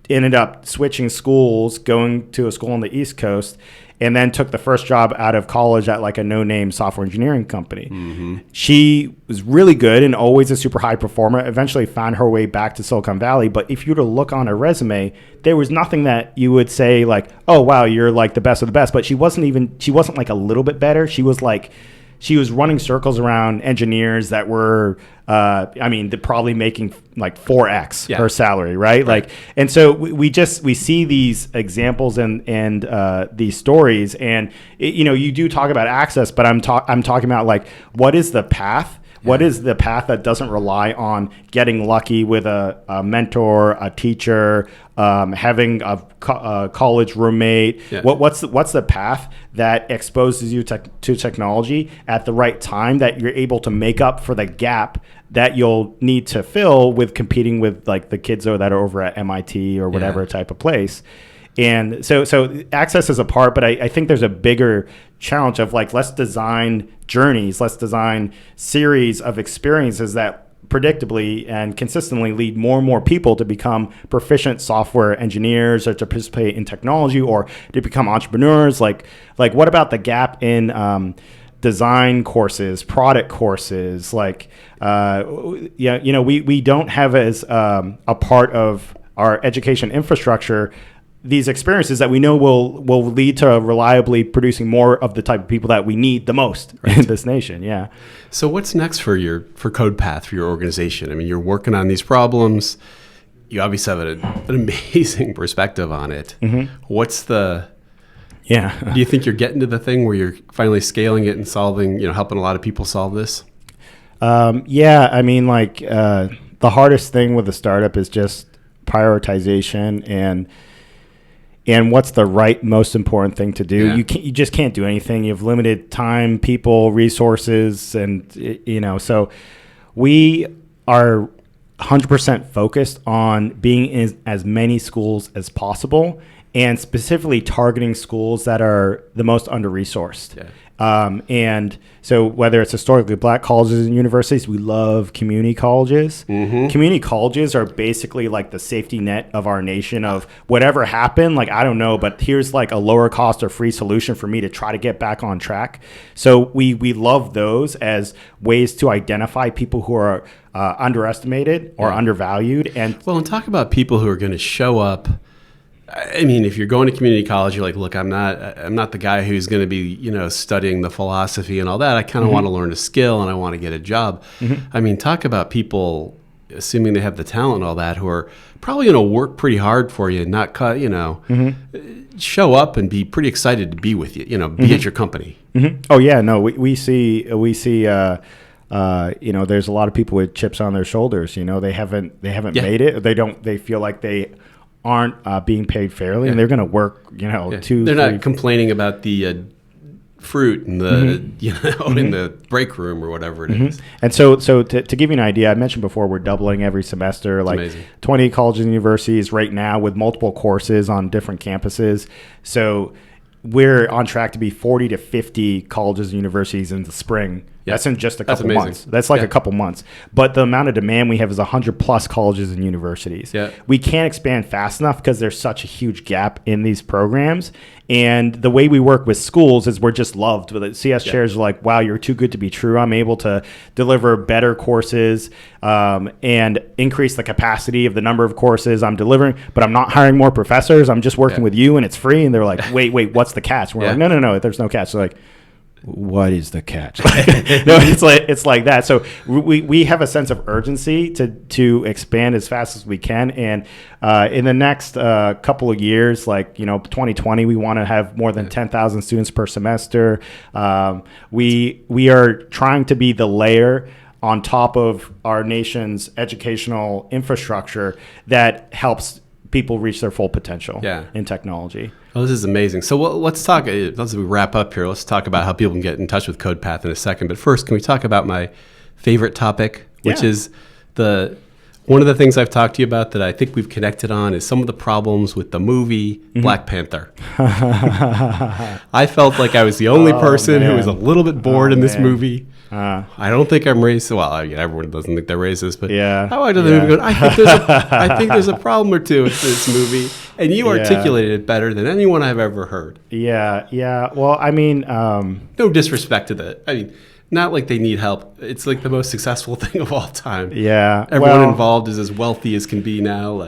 ended up switching schools, going to a school on the East Coast, and then took the first job out of college at a no-name software engineering company. Mm-hmm. She was really good and always a super high performer, eventually found her way back to Silicon Valley. But if you were to look on her resume, there was nothing that you would say oh, wow, you're the best of the best. But she wasn't a little bit better. She was she was running circles around engineers that were, they're probably making 4x her salary, right? And so we see these examples and these stories, and you do talk about access, but I'm talking about what is the path? What is the path that doesn't rely on getting lucky with a mentor, a teacher, having a college roommate? Yeah. What's the path that exposes you to technology at the right time, that you're able to make up for the gap that you'll need to fill with competing with the kids that are over at MIT or whatever type of place? And so access is a part, but I think there's a bigger challenge of let's design journeys, let's design series of experiences that predictably and consistently lead more and more people to become proficient software engineers, or to participate in technology, or to become entrepreneurs. What about the gap in design courses, product courses? We don't have as a part of our education infrastructure these experiences that we know will lead to reliably producing more of the type of people that we need the most in this nation. Yeah. So what's next for Codepath, for your organization? I mean, you're working on these problems. You obviously have an amazing perspective on it. Mm-hmm. What's the... Yeah. Do you think you're getting to the thing where you're finally scaling it and solving, helping a lot of people solve this? Yeah. I mean, the hardest thing with a startup is just prioritization and what's the most important thing to do. Yeah. You just can't do anything. You have limited time, people, resources, and so we are 100% focused on being in as many schools as possible, and specifically targeting schools that are the most under-resourced. Yeah. And so whether it's historically black colleges and universities, we love community colleges. Mm-hmm. Community colleges are basically the safety net of our nation of whatever happened. I don't know, but here's a lower cost or free solution for me to try to get back on track. So we love those as ways to identify people who are underestimated or undervalued. And talk about people who are going to show up. I mean, if you're going to community college, you're look, I'm not the guy who's going to be, studying the philosophy and all that. I kind of want to learn a skill and I want to get a job. Mm-hmm. I mean, talk about people, assuming they have the talent and all that, who are probably going to work pretty hard for you and not cut, show up and be pretty excited to be with you, be at your company. Mm-hmm. Oh yeah, no, we see, there's a lot of people with chips on their shoulders. They haven't made it. They feel like they aren't being paid fairly, and they're going to work, 2. They're not complaining about the fruit in the in the break room or whatever it is. And so to give you an idea, I mentioned before we're doubling every semester, like amazing. 20 colleges and universities right now with multiple courses on different campuses. So we're on track to be 40 to 50 colleges and universities in the spring. Yeah. That's in just a couple amazing. months. That's like a couple months. But the amount of demand we have is 100 plus colleges and universities. Yeah. We can't expand fast enough because there's such a huge gap in these programs. And the way we work with schools is we're just loved with it. CS chairs are like, wow, you're too good to be true. I'm able to deliver better courses and increase the capacity of the number of courses I'm delivering, but I'm not hiring more professors. I'm just working with you and it's free. And they're like, wait, what's the catch? We're like, no, there's no catch. They're like, what is the catch? No, it's like that. So we have a sense of urgency to expand as fast as we can. And in the next couple of years, 2020, we want to have more than 10,000 students per semester. We are trying to be the layer on top of our nation's educational infrastructure that helps people reach their full potential in technology. Oh, this is amazing. So let's talk, as we wrap up here, let's talk about how people can get in touch with Codepath in a second. But first, can we talk about my favorite topic, which is one of the things I've talked to you about that I think we've connected on is some of the problems with the movie Black Panther. I felt like I was the only person who was a little bit bored in this movie. I don't think I'm racist. Well, everyone doesn't think they're racist, but I watched the movie going, I think there's a problem or two with this movie. And you articulated it better than anyone I've ever heard. Yeah. Well, I mean... no disrespect to that. I mean, not like they need help. It's like the most successful thing of all time. Yeah. Everyone involved is as wealthy as can be now.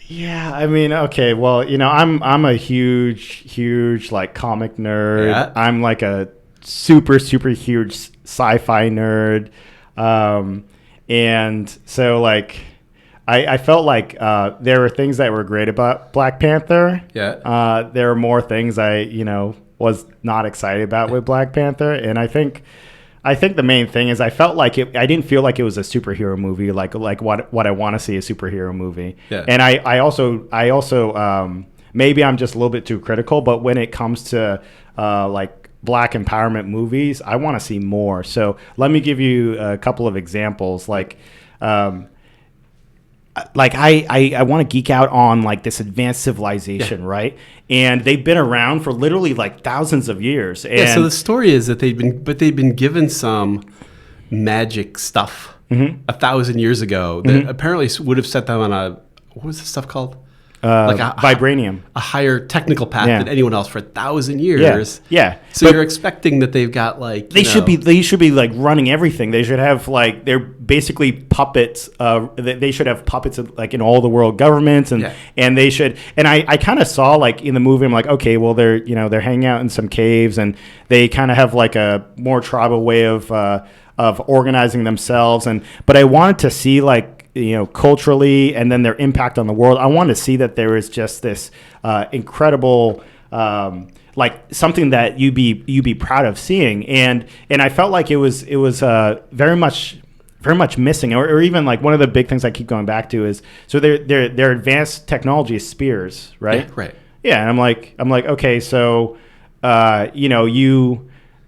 Yeah, I mean, okay, well, I'm a huge like comic nerd. Yeah. I'm like a super huge sci-fi nerd. And so I felt like there were things that were great about Black Panther. Yeah. There are more things I was not excited about with Black Panther. And I think the main thing is I felt like I didn't feel like it was a superhero movie, like what I want to see a superhero movie. Yeah. And I also maybe I'm just a little bit too critical, but when it comes to Black empowerment movies, I want to see more. So let me give you a couple of examples. I want to geek out on this advanced civilization, right? And they've been around for literally thousands of years. And so the story is that they've been given some magic stuff 1,000 years ago that apparently would have set them on what was this stuff called? Vibranium. A higher technical path than anyone else for 1,000 years. Yeah. So you're expecting that they've got they should be running everything. They should have they're basically puppets. They should have puppets in all the world governments and they should. And I kind of saw in the movie, I'm like, okay, well they're hanging out in some caves and they kind of have a more tribal way of organizing themselves. But I wanted to see culturally and then their impact on the world. I want to see that there is just this incredible something that you'd be proud of seeing, and I felt like it was very much missing, or even one of the big things I keep going back to is so their advanced technology is spears, right? Yeah, right. Yeah, and I'm like okay, so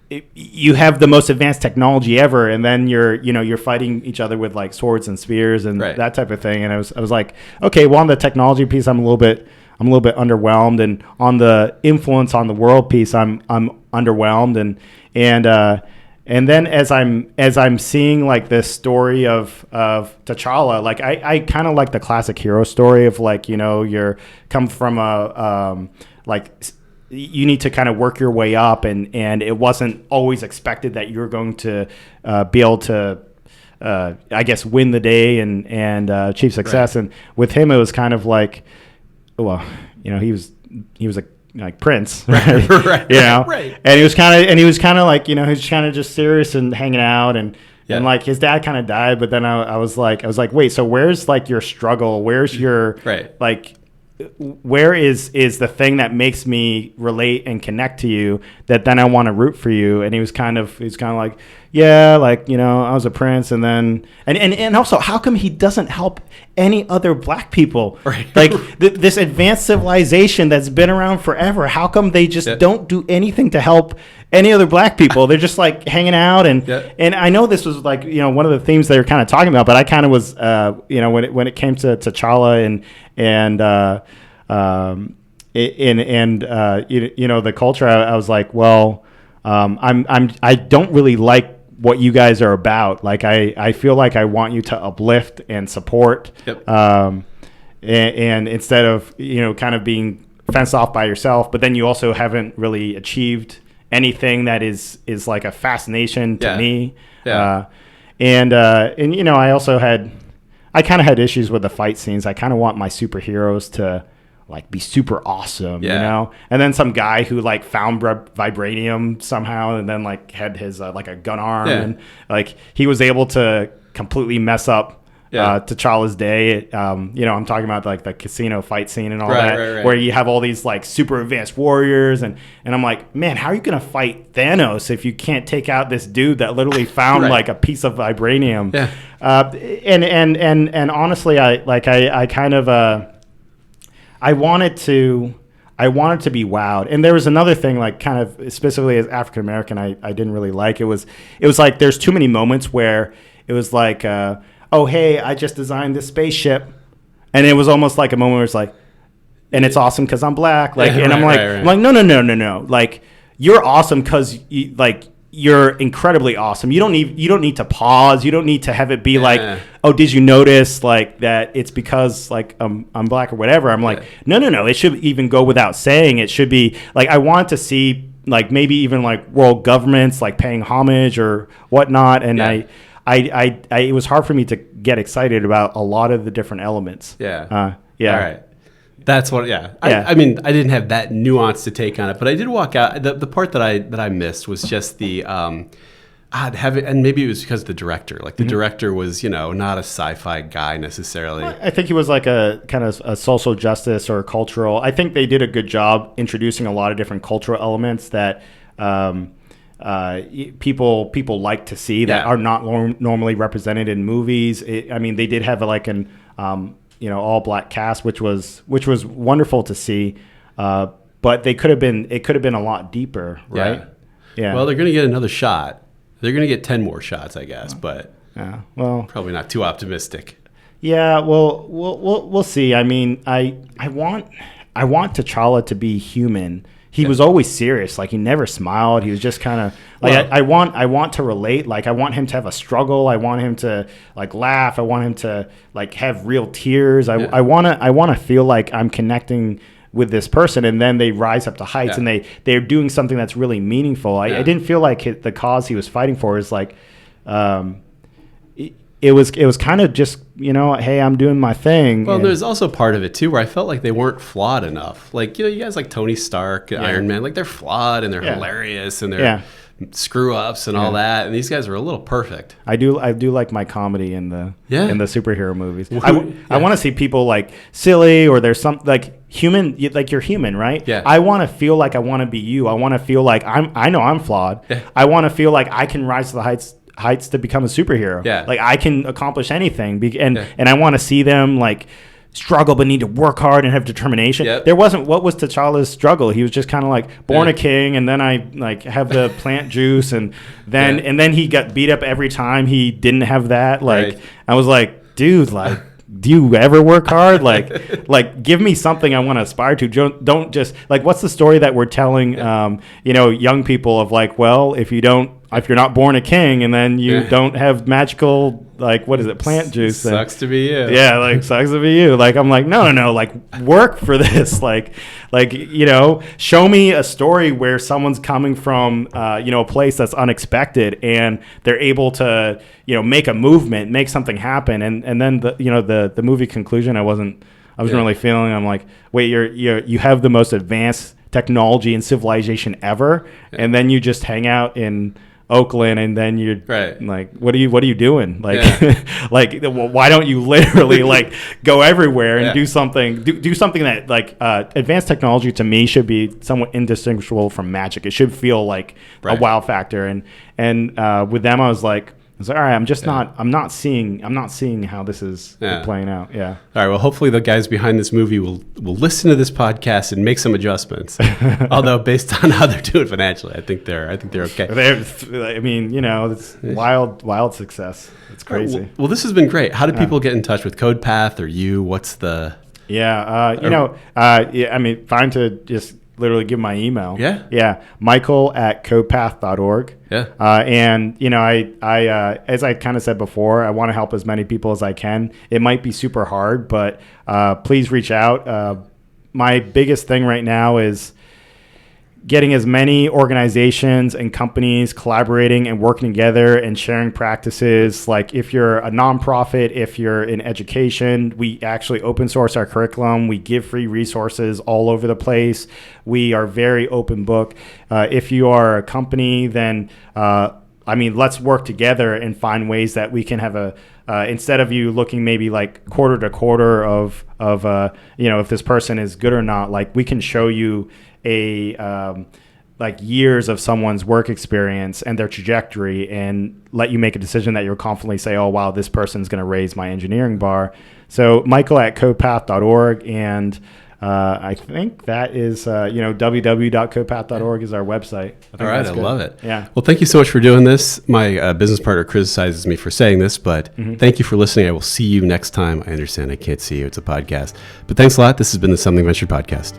you have the most advanced technology ever, and then you're fighting each other with swords and spears and that type of thing. And I was like, okay, well on the technology piece, I'm a little bit underwhelmed, and on the influence on the world piece, I'm underwhelmed, and then as I'm seeing this story of T'Challa, I kind of like the classic hero story of you're come from a you need to kind of work your way up, and it wasn't always expected that you're going to be able to, I guess, win the day and achieve success. Right. And with him, it was kind of he was a prince, right? Right. Right. And he was kind of he was kind of just serious and hanging out and his dad kind of died, but then I was like, wait, so where's your struggle? Where's your where is the thing that makes me relate and connect to you that then I want to root for you? And he was kind of like, yeah, like, you know, I was a prince, and then and also, how come he doesn't help any other black people? Right. Like this advanced civilization that's been around forever. How come they just don't do anything to help any other black people? They're just like hanging out, and I know this was like, you know, one of the themes they were kind of talking about, but I kind of was, you know, when it came to T'Challa you know, the culture, I was like, well, I don't really like what you guys are about. Like, I feel like I want you to uplift and support, and instead of, you know, kind of being fenced off by yourself, but then you also haven't really achieved anything that is like a fascination to me. And you know, I kind of had issues with the fight scenes. I kind of want my superheroes to like be super awesome, you know? And then some guy who like found vibranium somehow, and then like had his like a gun arm, and like he was able to completely mess up T'Challa's day. You know, I'm talking about like the casino fight scene and all that, where you have all these like super advanced warriors, and I'm like, man, how are you gonna fight Thanos if you can't take out this dude that literally found like a piece of vibranium? And honestly, I kind of I wanted to be wowed. And there was another thing, like kind of specifically as African American, I didn't really like. It was like there's too many moments where it was like, oh, hey, I just designed this spaceship. And it was almost like a moment where it's like, and it's awesome because I'm black. Like, and I'm like, no. Like, you're awesome because you're incredibly awesome. You don't need to pause. You don't need to have it be like, oh, did you notice like that it's because like I'm black or whatever. I'm like, no. It should even go without saying. It should be like, I want to see like maybe even like world governments like paying homage or whatnot. And I it was hard for me to get excited about a lot of the different elements. All right. That's what, I mean, I didn't have that nuance to take on it, but I did walk out. The part that I missed was just the, and maybe it was because the director, like the director was, you know, not a sci-fi guy necessarily. I think he was like a kind of a social justice or cultural. I think they did a good job introducing a lot of different cultural elements that people like to see that are not normally represented in movies. I mean, they did have like an you know, all black cast, which was wonderful to see. But it could have been a lot deeper, right? Yeah. Well, they're going to get another shot. They're going to get 10 more shots, I guess, but well, probably not too optimistic. Yeah, well, we'll see. I mean, I want T'Challa to be human. He was always serious. Like, he never smiled. He was just kind of like, I want to relate. Like, I want him to have a struggle. I want him to like laugh. I want him to like have real tears. I want to feel like I'm connecting with this person, and then they rise up to heights, and they're doing something that's really meaningful. I didn't feel like the cause he was fighting for is like, it was kind of just, you know, hey, I'm doing my thing. Well, there's also part of it too where I felt like they weren't flawed enough. Like, you know, you guys like Tony Stark, Iron Man, like they're flawed and they're hilarious and they're screw ups and all that. And these guys are a little perfect. I do like my comedy in the superhero movies. I want to see people like silly, or there's some like human, like you're human, right? Yeah. I want to feel like I want to be you. I want to feel like I know I'm flawed. Yeah. I want to feel like I can rise to the heights to become a superhero. Yeah. Like I can accomplish anything. And I want to see them like struggle but need to work hard and have determination. Yep. What was T'Challa's struggle? He was just kind of like born a king, and then I like have the plant juice, and then he got beat up every time he didn't have that. Like I was like, dude, like, do you ever work hard? Like give me something I want to aspire to. Don't just like, what's the story that we're telling you know, young people of like, well, if you're not born a king and then you don't have magical, like, what is it, plant juice, sucks to be you. Yeah, like, sucks to be you. Like, I'm like, no, like, work for this. Like, you know, show me a story where someone's coming from, you know, a place that's unexpected, and they're able to, you know, make a movement, make something happen. And then the movie conclusion, I wasn't really feeling. I'm like, wait, you have the most advanced technology and civilization ever, and then you just hang out in Oakland, and then you're Right. like, what are you doing? Like, Yeah. like, why don't you literally like go everywhere and Yeah. do something that like advanced technology to me should be somewhat indistinguishable from magic. It should feel like Right. a wow factor. And with them, I was like, all right, I'm not seeing how this is Yeah. playing out. Yeah. All right. Well, hopefully the guys behind this movie will listen to this podcast and make some adjustments. Although based on how they're doing financially, I think they're okay. I mean, it's wild success. It's crazy. Well, this has been great. How do people get in touch with Codepath or you? What's the? Yeah. I mean, fine to just literally give my email. Yeah. Yeah. Michael@codepath.org. Yeah. And I as I kind of said before, I want to help as many people as I can. It might be super hard, but please reach out. My biggest thing right now is getting as many organizations and companies collaborating and working together and sharing practices. Like if you're a nonprofit, if you're in education, we actually open source our curriculum. We give free resources all over the place. We are very open book. If you are a company, then let's work together and find ways that we can have instead of you looking maybe like quarter to quarter of if this person is good or not, like we can show you like years of someone's work experience and their trajectory and let you make a decision that you'll confidently say, oh, wow, this person's going to raise my engineering bar. So Michael@codepath.org. And I think that is, www.codepath.org is our website. All right. I love it. Yeah. Well, thank you so much for doing this. My business partner criticizes me for saying this, but thank you for listening. I will see you next time. I understand I can't see you. It's a podcast. But thanks a lot. This has been the Something Venture Podcast.